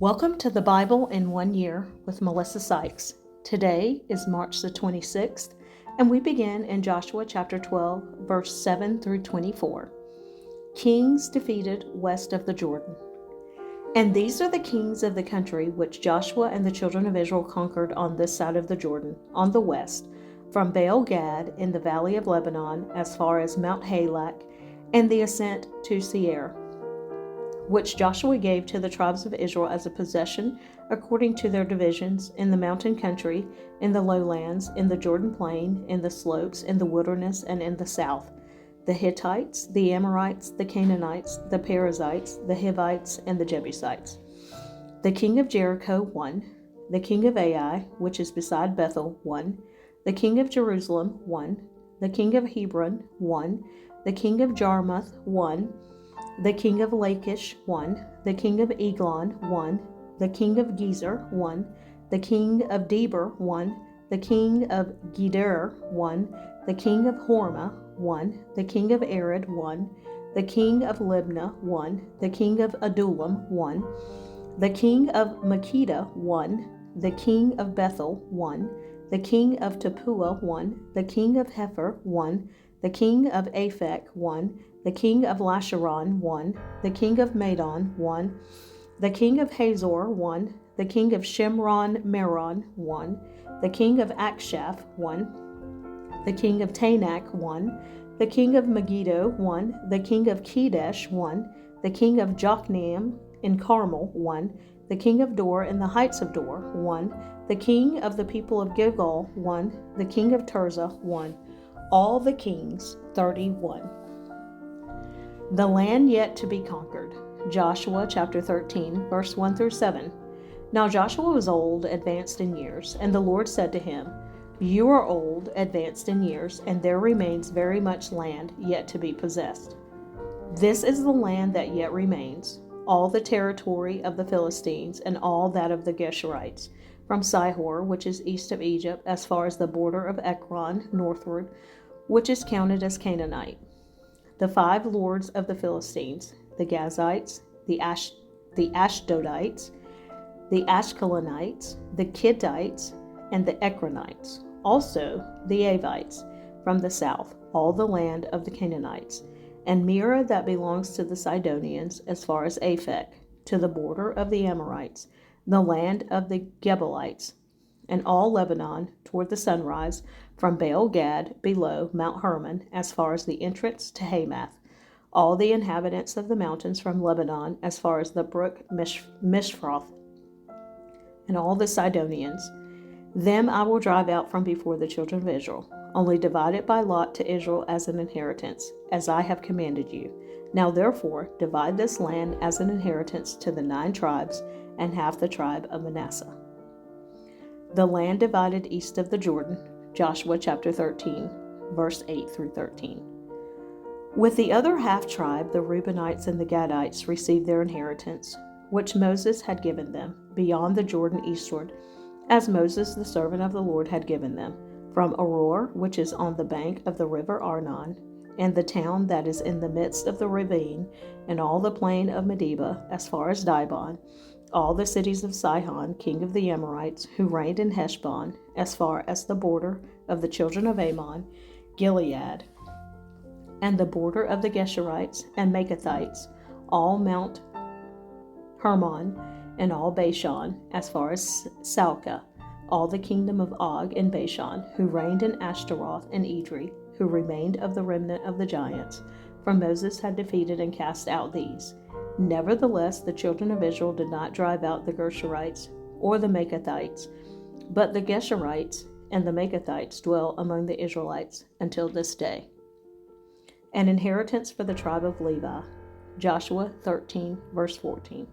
Welcome to the Bible in 1 Year with Melissa Sykes. Today is March the 26th, and we begin in Joshua chapter 12, verse 7 through 24. Kings defeated west of the Jordan. And these are the kings of the country which Joshua and the children of Israel conquered on this side of the Jordan, on the west, from Baal Gad in the valley of Lebanon as far as Mount Halak, and the ascent to Seir, which Joshua gave to the tribes of Israel as a possession according to their divisions, in the mountain country, in the lowlands, in the Jordan plain, in the slopes, in the wilderness, and in the south, the Hittites, the Amorites, the Canaanites, the Perizzites, the Hivites, and the Jebusites. The king of Jericho won, the king of Ai, which is beside Bethel, won, the king of Jerusalem won, the king of Hebron won, the king of Jarmuth won, the king of Lachish won, the king of Eglon won, the king of Gezer won, the king of Deber won, the king of Geder won, the king of Hormah won, the king of Arad won, the king of Libnah won, the king of Adullam won, the king of Makkedah won, the king of Bethel won, the king of Tappuah won, the king of Hepher won, the king of Aphek won, the king of Lasharon won, the king of Madon won, the king of Hazor won, the king of Shimron Meron won, the king of Akshaph won, the king of Tanakh won, the king of Megiddo won, the king of Kedesh won, the king of Jokneam in Carmel won, the king of Dor in the heights of Dor won, the king of the people of Gilgal won, the king of Tirzah won. All the kings, 31. The land yet to be conquered. Joshua chapter 13, verse 1 through 7. Now Joshua was old, advanced in years, and the Lord said to him, You are old, advanced in years, and there remains very much land yet to be possessed. This is the land that yet remains, all the territory of the Philistines, and all that of the Geshurites, from Sihor, which is east of Egypt, as far as the border of Ekron, northward, which is counted as Canaanite. The 5 lords of the Philistines, the Gazites, the Ashdodites, the Ashkelonites, the Kittites, and the Ekronites, also the Avites, from the south, all the land of the Canaanites, and Mearah that belongs to the Sidonians, as far as Aphek, to the border of the Amorites, the land of the Gebalites, and all Lebanon toward the sunrise, from Baal Gad below Mount Hermon, as far as the entrance to Hamath, all the inhabitants of the mountains from Lebanon, as far as the brook Mishfroth, and all the Sidonians. Them I will drive out from before the children of Israel, only divide it by lot to Israel as an inheritance, as I have commanded you. Now therefore divide this land as an inheritance to the 9 tribes, and half the tribe of Manasseh. The land divided east of the Jordan. Joshua chapter 13, verse 8 through 13. With the other half tribe, the Reubenites and the Gadites received their inheritance, which Moses had given them, beyond the Jordan eastward, as Moses the servant of the Lord had given them, from Aroer, which is on the bank of the river Arnon, and the town that is in the midst of the ravine, and all the plain of Medeba, as far as Dibon, all the cities of Sihon, king of the Amorites, who reigned in Heshbon, as far as the border of the children of Ammon, Gilead, and the border of the Geshurites and Maacathites, all Mount Hermon, and all Bashan, as far as Salcah, all the kingdom of Og in Bashan, who reigned in Ashtaroth and Edrei, who remained of the remnant of the giants, for Moses had defeated and cast out these. Nevertheless, the children of Israel did not drive out the Gershurites or the Maacathites, but the Geshurites and the Maacathites dwell among the Israelites until this day. An inheritance for the tribe of Levi. Joshua 13, verse 14.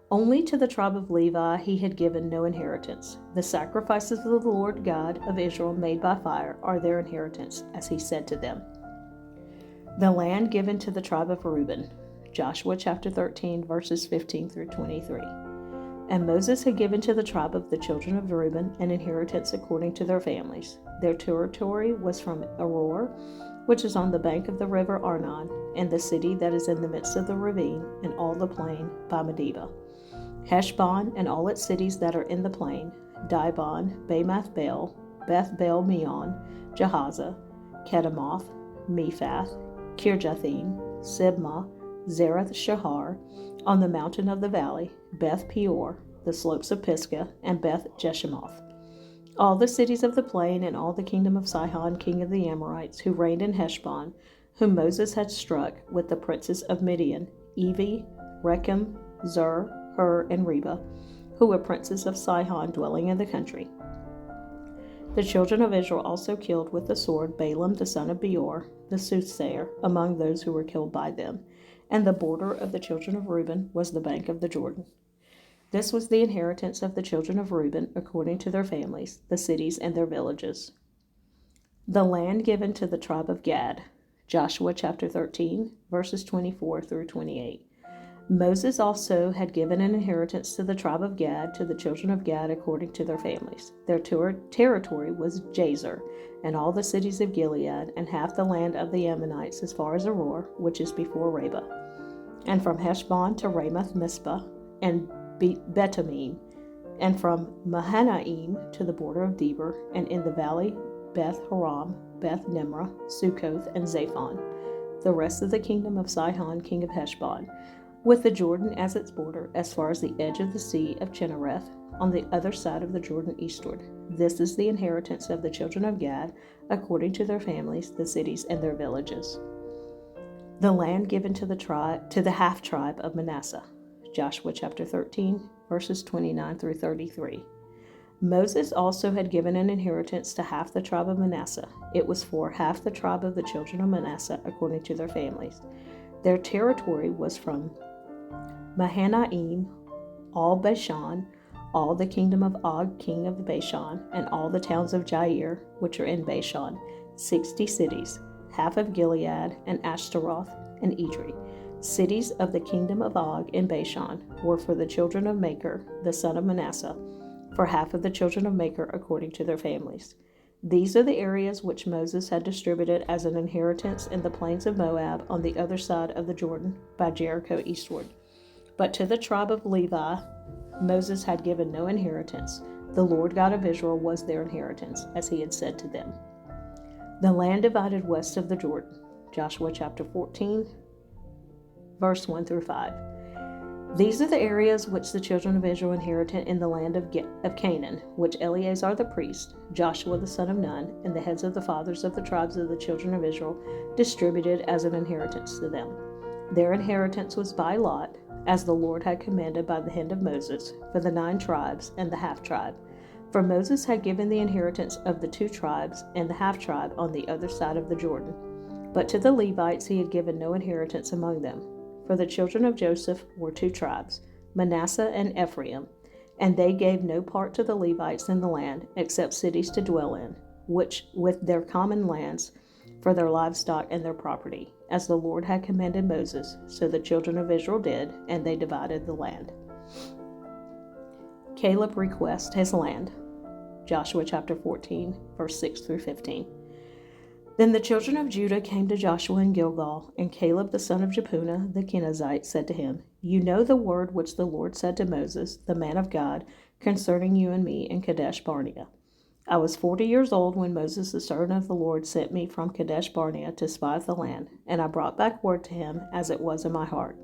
Only to the tribe of Levi he had given no inheritance. The sacrifices of the Lord God of Israel made by fire are their inheritance, as he said to them. The land given to the tribe of Reuben. Joshua chapter 13, verses 15 through 23. And Moses had given to the tribe of the children of Reuben an inheritance according to their families. Their territory was from Aroer, which is on the bank of the river Arnon, and the city that is in the midst of the ravine, and all the plain by Medeba, Heshbon and all its cities that are in the plain, Dibon, Bamath Baal, Beth Baal Meon, Jahaza, Kedemoth, Mephath, Kirjathim, Sibmah, Zerath Shahar, on the mountain of the valley, Beth Peor, the slopes of Pisgah, and Beth Jeshimoth. All the cities of the plain and all the kingdom of Sihon, king of the Amorites, who reigned in Heshbon, whom Moses had struck with the princes of Midian, Evi, Rechem, Zur, Hur, and Reba, who were princes of Sihon dwelling in the country. The children of Israel also killed with the sword Balaam the son of Beor, the soothsayer, among those who were killed by them. And the border of the children of Reuben was the bank of the Jordan. This was the inheritance of the children of Reuben according to their families, the cities and their villages. The land given to the tribe of Gad. Joshua chapter 13, verses 24 through 28. Moses also had given an inheritance to the tribe of Gad, to the children of Gad according to their families. Their territory was Jazer, and all the cities of Gilead, and half the land of the Ammonites as far as Aroer, which is before Reba, and from Heshbon to Ramoth Mizpah, and Betamim, and from Mahanaim to the border of Debir, and in the valley Beth Haram, Beth Nimrah, Sukkoth, and Zaphon, the rest of the kingdom of Sihon, king of Heshbon, with the Jordan as its border, as far as the edge of the sea of Chinnereth, on the other side of the Jordan eastward. This is the inheritance of the children of Gad, according to their families, the cities and their villages. The land given to the half tribe of Manasseh. Joshua chapter 13, verses 29 through 33. Moses also had given an inheritance to half the tribe of Manasseh. It was for half the tribe of the children of Manasseh, according to their families. Their territory was from Mahanaim, all Bashan, all the kingdom of Og, king of Bashan, and all the towns of Jair, which are in Bashan, 60 cities, half of Gilead, and Ashtaroth, and Edrei. Cities of the kingdom of Og in Bashan were for the children of Machir, the son of Manasseh, for half of the children of Machir according to their families. These are the areas which Moses had distributed as an inheritance in the plains of Moab on the other side of the Jordan by Jericho eastward. But to the tribe of Levi, Moses had given no inheritance. The Lord God of Israel was their inheritance, as he had said to them. The land divided west of the Jordan. Joshua chapter 14, verse 1 through 5. These are the areas which the children of Israel inherited in the land of Canaan, which Eleazar the priest, Joshua the son of Nun, and the heads of the fathers of the tribes of the children of Israel distributed as an inheritance to them. Their inheritance was by lot, as the Lord had commanded by the hand of Moses, for the 9 tribes and the half-tribe. For Moses had given the inheritance of the 2 tribes and the half-tribe on the other side of the Jordan. But to the Levites he had given no inheritance among them. For the children of Joseph were 2 tribes, Manasseh and Ephraim, and they gave no part to the Levites in the land, except cities to dwell in, which with their common lands, for their livestock and their property, as the Lord had commanded Moses. So the children of Israel did, and they divided the land. Caleb requests his land. Joshua chapter 14, verse 6 through 15. Then the children of Judah came to Joshua in Gilgal, and Caleb the son of Jephunneh the Kenizzite said to him, You know the word which the Lord said to Moses, the man of God, concerning you and me in Kadesh Barnea. I was 40 years old when Moses the servant of the Lord sent me from Kadesh Barnea to spy out the land, and I brought back word to him as it was in my heart.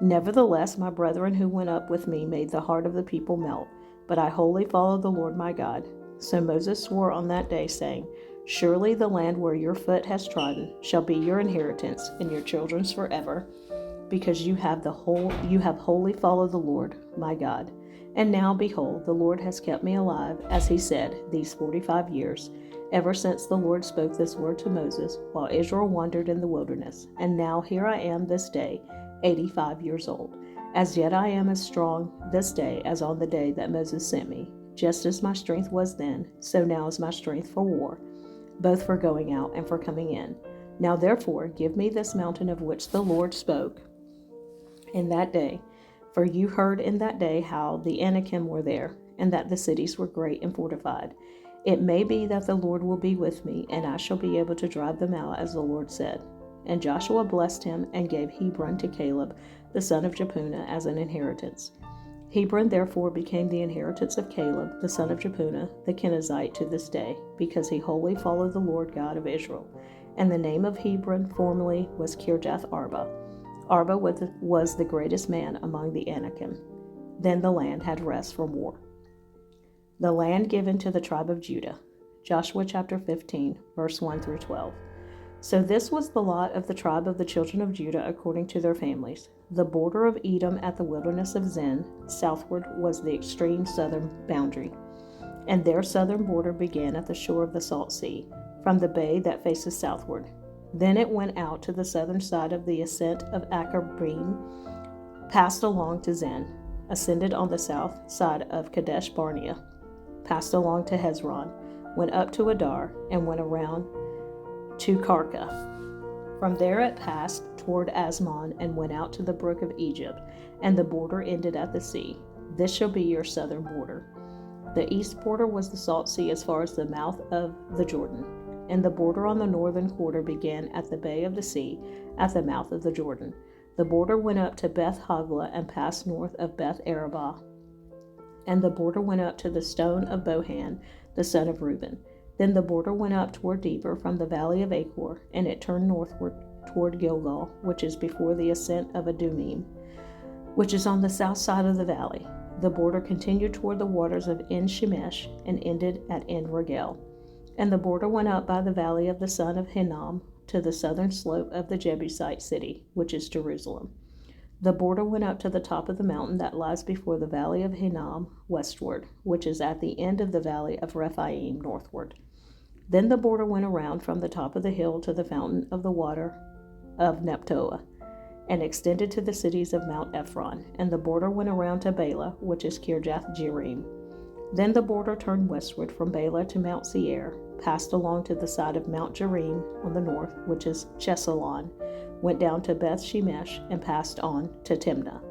Nevertheless, my brethren who went up with me made the heart of the people melt, but I wholly followed the Lord my God. So Moses swore on that day, saying, Surely the land where your foot has trodden shall be your inheritance and your children's forever, because you have wholly followed the Lord my God. And now, behold, the Lord has kept me alive, as he said, these 45 years, ever since the Lord spoke this word to Moses, while Israel wandered in the wilderness. And now here I am this day, 85 years old. As yet I am as strong this day as on the day that Moses sent me. Just as my strength was then, so now is my strength for war, both for going out and for coming in. Now therefore give me this mountain of which the Lord spoke in that day. For you heard in that day how the Anakim were there, and that the cities were great and fortified. It may be that the Lord will be with me, and I shall be able to drive them out, as the Lord said. And Joshua blessed him, and gave Hebron to Caleb, the son of Jephunneh, as an inheritance. Hebron therefore became the inheritance of Caleb, the son of Jephunneh, the Kenizzite, to this day, because he wholly followed the Lord God of Israel. And the name of Hebron formerly was Kirjath Arba. Arba was the greatest man among the Anakim. Then the land had rest from war. The land given to the tribe of Judah. Joshua chapter 15, verse 1 through 12. So this was the lot of the tribe of the children of Judah according to their families. The border of Edom at the wilderness of Zin, southward, was the extreme southern boundary. And their southern border began at the shore of the Salt Sea, from the bay that faces southward. Then it went out to the southern side of the ascent of Achabbim, passed along to Zin, ascended on the south side of Kadesh Barnea, passed along to Hezron, went up to Adar, and went around to Karka. From there it passed toward Asmon and went out to the brook of Egypt, and the border ended at the sea. This shall be your southern border. The east border was the Salt Sea as far as the mouth of the Jordan, and the border on the northern quarter began at the bay of the sea, at the mouth of the Jordan. The border went up to Beth Hagla and passed north of Beth Arabah, and the border went up to the stone of Bohan, the son of Reuben. Then the border went up toward Deber from the valley of Achor, and it turned northward toward Gilgal, which is before the ascent of Adumim, which is on the south side of the valley. The border continued toward the waters of En Shemesh and ended at En Rogel. And the border went up by the valley of the son of Hinnom to the southern slope of the Jebusite city, which is Jerusalem. The border went up to the top of the mountain that lies before the valley of Hinnom westward, which is at the end of the valley of Rephaim northward. Then the border went around from the top of the hill to the fountain of the water of Nephtoah, and extended to the cities of Mount Ephron, and the border went around to Bela, which is Kirjath Jearim. Then the border turned westward from Bela to Mount Seir, passed along to the side of Mount Jearim on the north, which is Chesalon, went down to Beth Shemesh, and passed on to Timnah.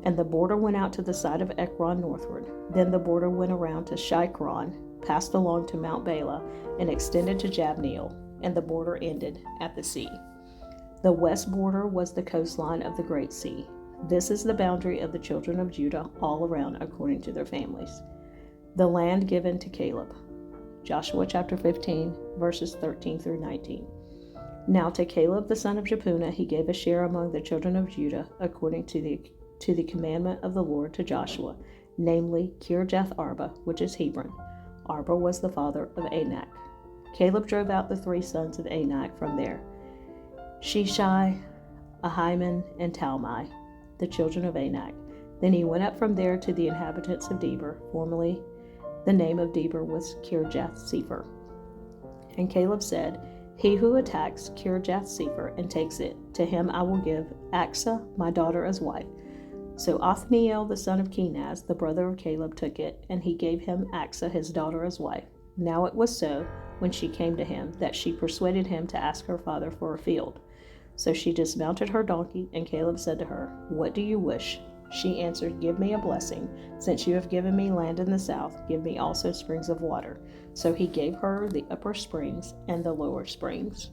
And the border went out to the side of Ekron northward. Then the border went around to Shikron, passed along to Mount Bela, and extended to Jabneel, and the border ended at the sea. The west border was the coastline of the Great Sea. This is the boundary of the children of Judah all around according to their families. The land given to Caleb. Joshua chapter 15, verses 13 through 19. Now to Caleb the son of Jephunneh he gave a share among the children of Judah according to the commandment of the Lord to Joshua, namely Kirjath Arba, which is Hebron. Arba was the father of Anak. Caleb drove out the three sons of Anak from there, Sheshai, Ahiman, and Talmai, the children of Anak. Then he went up from there to the inhabitants of Deber. Formerly the name of Deber was Kirjath Sepher. And Caleb said, He who attacks Kirjath Sepher and takes it, to him I will give Achsah my daughter as wife. So Othniel the son of Kenaz, the brother of Caleb, took it, and he gave him Achsah his daughter as wife. Now it was so, when she came to him, that she persuaded him to ask her father for a field. So she dismounted her donkey, and Caleb said to her, What do you wish? She answered, Give me a blessing. Since you have given me land in the south, give me also springs of water. So he gave her the upper springs and the lower springs.